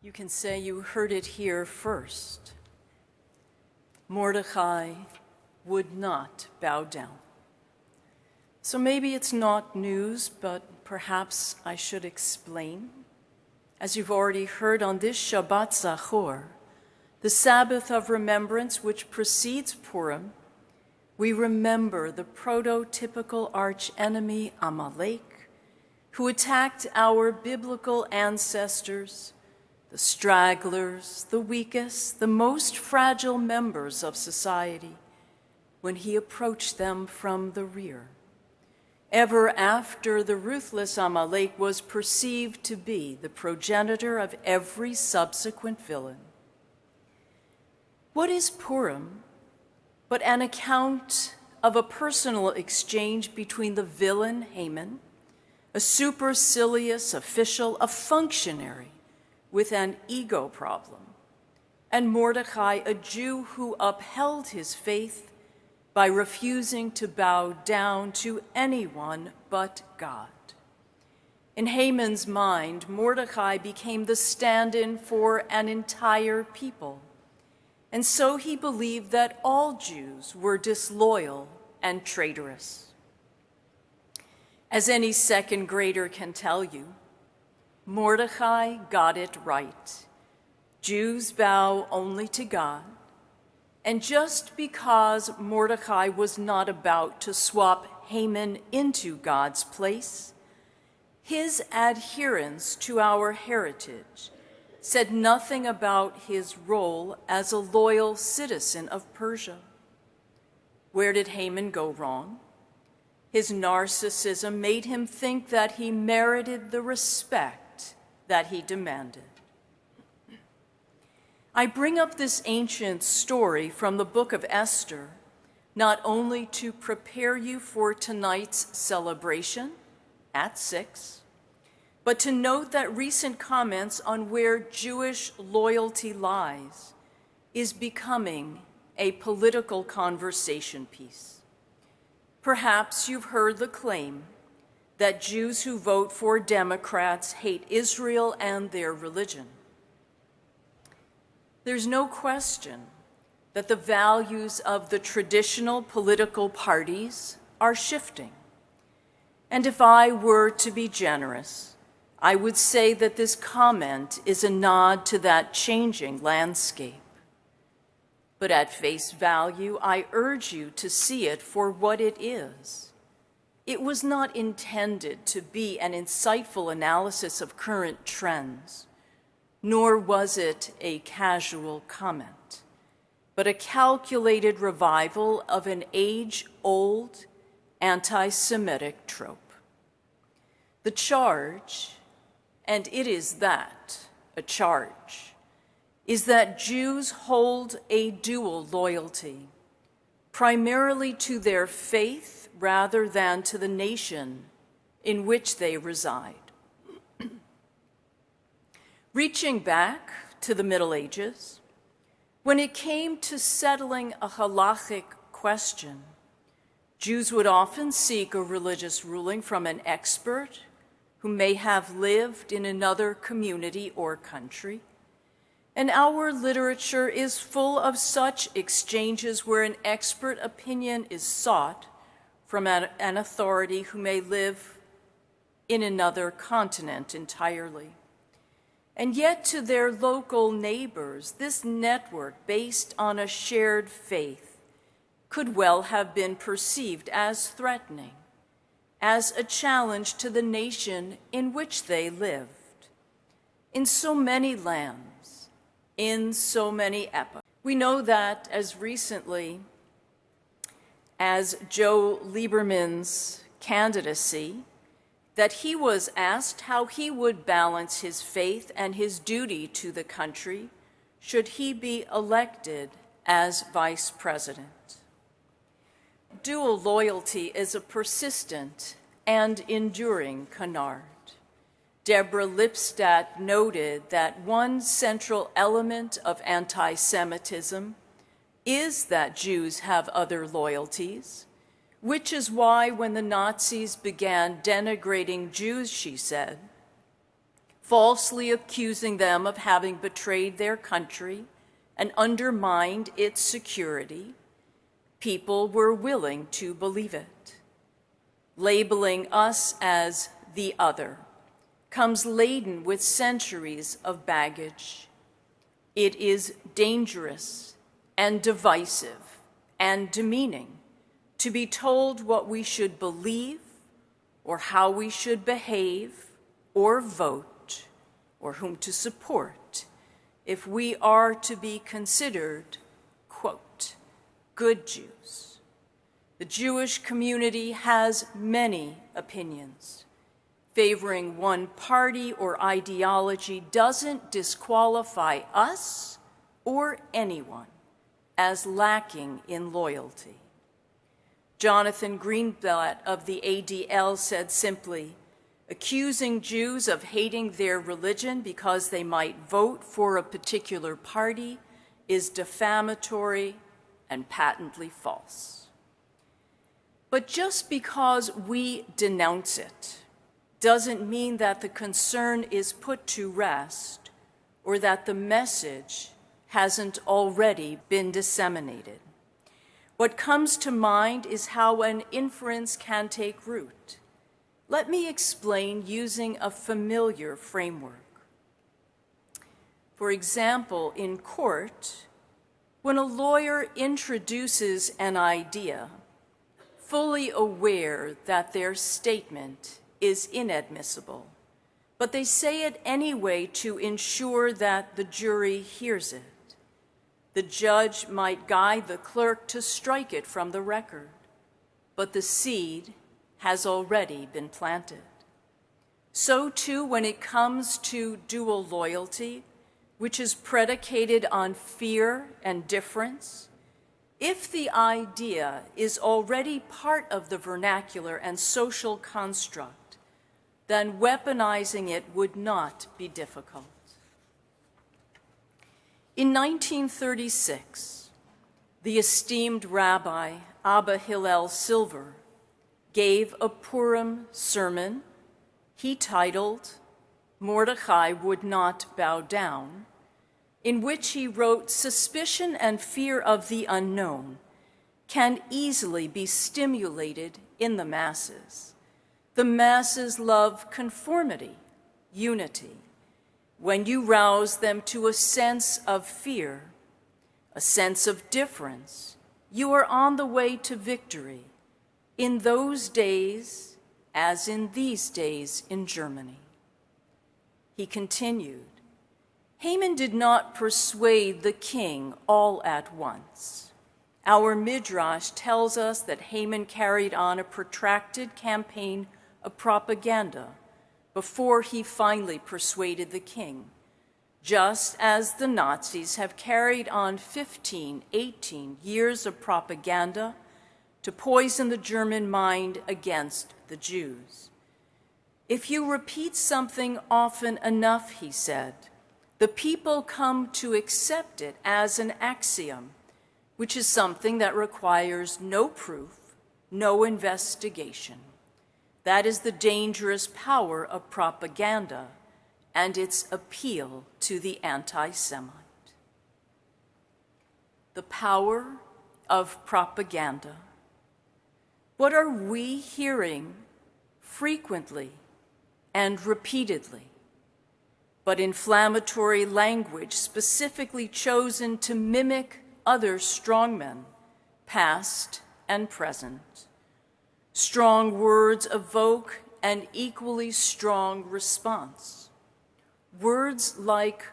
You can say you heard it here first. Mordecai would not bow down. So maybe it's not news, but perhaps I should explain. As you've already heard on this Shabbat Zachor, the Sabbath of remembrance which precedes Purim, we remember the prototypical archenemy Amalek, who attacked our biblical ancestors, the stragglers, the weakest, the most fragile members of society, when he approached them from the rear. Ever after, the ruthless Amalek was perceived to be the progenitor of every subsequent villain. What is Purim but an account of a personal exchange between the villain Haman, a supercilious official, a functionary with an ego problem, and Mordecai, a Jew who upheld his faith by refusing to bow down to anyone but God. In Haman's mind, Mordecai became the stand-in for an entire people, and so he believed that all Jews were disloyal and traitorous. As any second grader can tell you, Mordecai got it right. Jews bow only to God. And just because Mordecai was not about to swap Haman into God's place, his adherence to our heritage said nothing about his role as a loyal citizen of Persia. Where did Haman go wrong? His narcissism made him think that he merited the respect that he demanded. I bring up this ancient story from the book of Esther, not only to prepare you for tonight's celebration at 6, but to note that recent comments on where Jewish loyalty lies is becoming a political conversation piece. Perhaps you've heard the claim that Jews who vote for Democrats hate Israel and their religion. There's no question that the values of the traditional political parties are shifting. And if I were to be generous, I would say that this comment is a nod to that changing landscape. But at face value, I urge you to see it for what it is. It was not intended to be an insightful analysis of current trends, nor was it a casual comment, but a calculated revival of an age-old anti-Semitic trope. The charge, and it is that, a charge, is that Jews hold a dual loyalty, primarily to their faith rather than to the nation in which they reside. Reaching back to the Middle Ages, when it came to settling a halachic question, Jews would often seek a religious ruling from an expert who may have lived in another community or country. And our literature is full of such exchanges where an expert opinion is sought from an authority who may live in another continent entirely. And yet to their local neighbors, this network based on a shared faith could well have been perceived as threatening, as a challenge to the nation in which they lived. In so many lands, in so many epochs. We know that as recently as Joe Lieberman's candidacy, that he was asked how he would balance his faith and his duty to the country should he be elected as vice president. Dual loyalty is a persistent and enduring canard. Deborah Lipstadt noted that one central element of anti-Semitism is that Jews have other loyalties, which is why when the Nazis began denigrating Jews, she said, falsely accusing them of having betrayed their country and undermined its security, people were willing to believe it. Labeling us as the other comes laden with centuries of baggage. It is dangerous and divisive and demeaning to be told what we should believe or how we should behave or vote or whom to support if we are to be considered, quote, good Jews. The Jewish community has many opinions. Favoring one party or ideology doesn't disqualify us or anyone as lacking in loyalty. Jonathan Greenblatt of the ADL said simply, accusing Jews of hating their religion because they might vote for a particular party is defamatory and patently false. But just because we denounce it doesn't mean that the concern is put to rest or that the message hasn't already been disseminated. What comes to mind is how an inference can take root. Let me explain using a familiar framework. For example, in court, when a lawyer introduces an idea, fully aware that their statement is inadmissible, but they say it anyway to ensure that the jury hears it, the judge might guide the clerk to strike it from the record, but the seed has already been planted. So too, when it comes to dual loyalty, which is predicated on fear and difference, if the idea is already part of the vernacular and social construct, then weaponizing it would not be difficult. In 1936, the esteemed Rabbi Abba Hillel Silver gave a Purim sermon he titled Mordechai Would Not Bow Down, in which he wrote, suspicion and fear of the unknown can easily be stimulated in the masses. The masses love conformity, unity. When you rouse them to a sense of fear, a sense of difference, you are on the way to victory. In those days, as in these days in Germany. He continued, Haman did not persuade the king all at once. Our Midrash tells us that Haman carried on a protracted campaign of propaganda before he finally persuaded the king, just as the Nazis have carried on 15, 18 years of propaganda to poison the German mind against the Jews. If you repeat something often enough, he said, the people come to accept it as an axiom, which is something that requires no proof, no investigation. That is the dangerous power of propaganda and its appeal to the anti-Semite. The power of propaganda. What are we hearing frequently and repeatedly? But inflammatory language specifically chosen to mimic other strongmen, past and present. Strong words evoke an equally strong response. Words like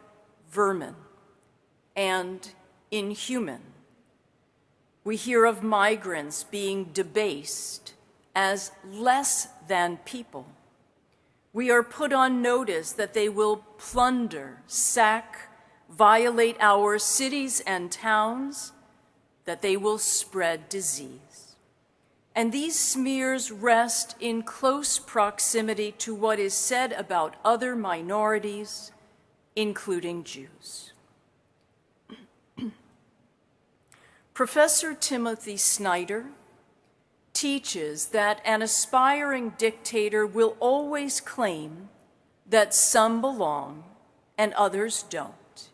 vermin and inhuman. We hear of migrants being debased as less than people. We are put on notice that they will plunder, sack, violate our cities and towns, that they will spread disease. And these smears rest in close proximity to what is said about other minorities, including Jews. Professor Timothy Snyder teaches that an aspiring dictator will always claim that some belong and others don't.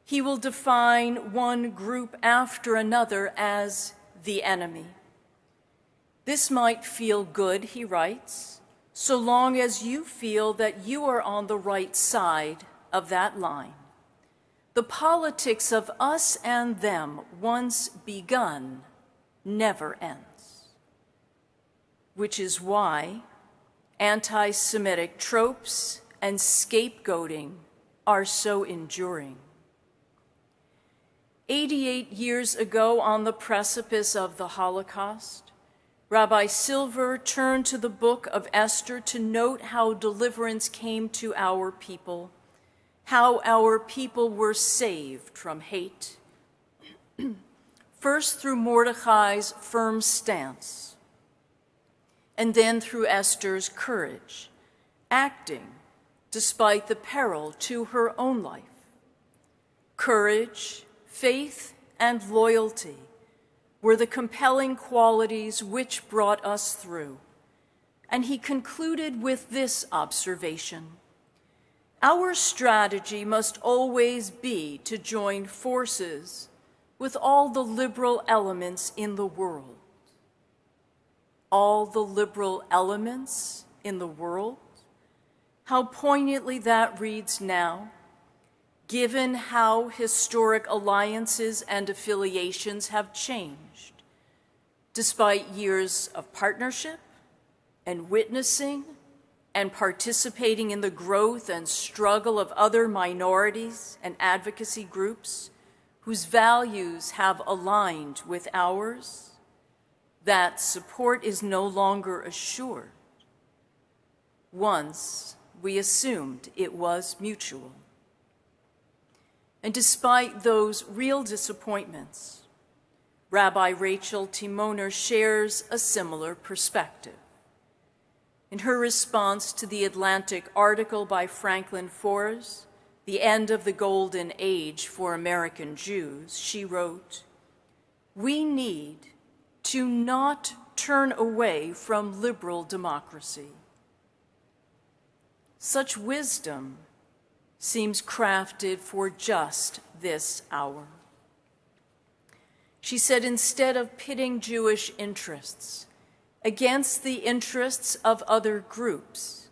He will define one group after another as the enemy. This might feel good, he writes, so long as you feel that you are on the right side of that line. The politics of us and them, once begun, never ends. Which is why anti-Semitic tropes and scapegoating are so enduring. 88 years ago, on the precipice of the Holocaust, Rabbi Silver turned to the book of Esther to note how deliverance came to our people, how our people were saved from hate. First through Mordecai's firm stance, and then through Esther's courage, acting despite the peril to her own life. Courage, faith, and loyalty were the compelling qualities which brought us through. And he concluded with this observation: our strategy must always be to join forces with all the liberal elements in the world. All the liberal elements in the world? How poignantly that reads now, given how historic alliances and affiliations have changed, despite years of partnership and witnessing and participating in the growth and struggle of other minorities and advocacy groups whose values have aligned with ours, that support is no longer assured. Once we assumed it was mutual. And despite those real disappointments, Rabbi Rachel Timoner shares a similar perspective. In her response to the Atlantic article by Franklin Foers, The End of the Golden Age for American Jews, she wrote, "We need to not turn away from liberal democracy." Such wisdom seems crafted for just this hour. She said, instead of pitting Jewish interests against the interests of other groups,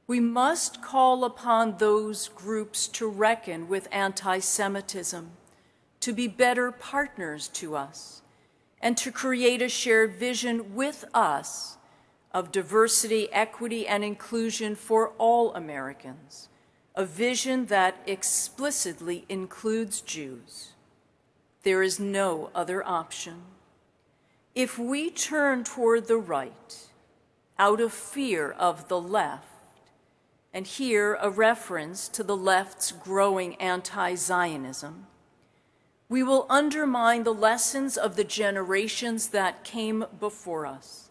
we must call upon those groups to reckon with anti-Semitism, to be better partners to us, and to create a shared vision with us of diversity, equity, and inclusion for all Americans, a vision that explicitly includes Jews. There is no other option. If we turn toward the right out of fear of the left, and here a reference to the left's growing anti-Zionism, we will undermine the lessons of the generations that came before us,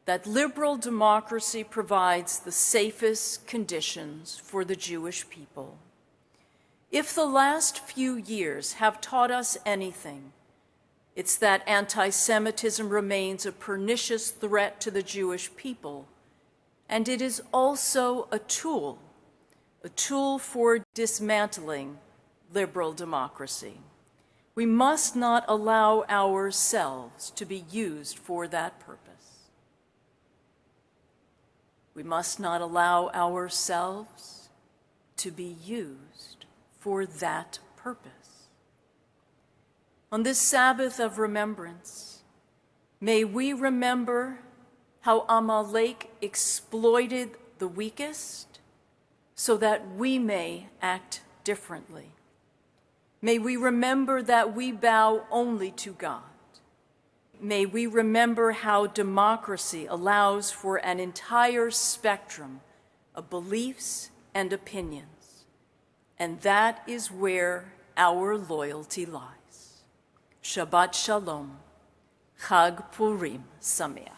that liberal democracy provides the safest conditions for the Jewish people. If the last few years have taught us anything, it's that anti-Semitism remains a pernicious threat to the Jewish people, and it is also a tool for dismantling liberal democracy. We must not allow ourselves to be used for that purpose. We must not allow ourselves to be used for that purpose. On this Sabbath of remembrance, may we remember how Amalek exploited the weakest so that we may act differently. May we remember that we bow only to God. May we remember how democracy allows for an entire spectrum of beliefs and opinions, and that is where our loyalty lies. Shabbat Shalom, Chag Purim Sameach.